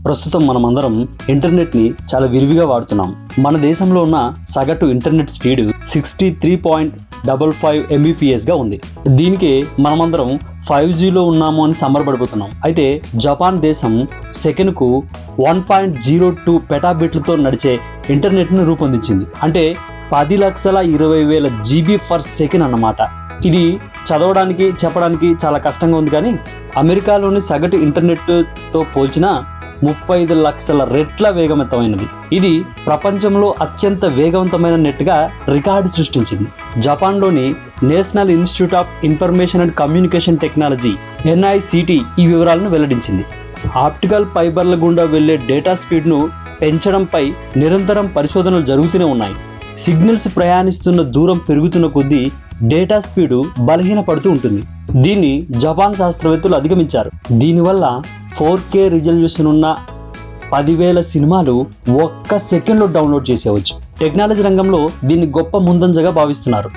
ప్రస్తుతం మనమందరం ఇంటర్నెట్ని చాలా విరివిగా వాడుతున్నాం. మన దేశంలో ఉన్న సగటు ఇంటర్నెట్ స్పీడ్ 63.55 MBPSగా ఉంది. దీనికి మనమందరం 5Gలో ఉన్నాము అని సంబరపడిపోతున్నాం. అయితే జపాన్ దేశం సెకనుకు 1.02 పెటాబిట్లతో నడిచే ఇంటర్నెట్ను రూపొందించింది. అంటే 10,20,000 GB/సెకండ్ అన్నమాట. ఇది చదవడానికి చెప్పడానికి చాలా కష్టంగా ఉంది, కానీ అమెరికాలోని సగటు ఇంటర్నెట్తో పోల్చినా 35 లక్షల రెట్ల వేగవంతమైనది. ఇది ప్రపంచంలో అత్యంత వేగవంతమైన నెట్గా రికార్డు సృష్టించింది. జపాన్లోని national institute of information and communication technology NICT ఈ వివరాలను వెల్లడించింది. ఆప్టికల్ ఫైబర్ల గుండా వెళ్లే డేటా స్పీడ్ను పెంచడంపై నిరంతరం పరిశోధనలు జరుగుతూనే ఉన్నాయి. సిగ్నల్స్ ప్రయాణిస్తున్న దూరం పెరుగుతున్న కొద్దీ డేటా స్పీడు బలహీనపడుతూ ఉంటుంది. దీన్ని జపాన్ శాస్త్రవేత్తలు అధిగమించారు. దీనివల్ల 4K రిజల్యూషన్ ఉన్న 10,000 సినిమాలు ఒక్క సెకండ్లో డౌన్లోడ్ చేసేవచ్చు. టెక్నాలజీ రంగంలో దీన్ని గొప్ప ముందంజగా భావిస్తున్నారు.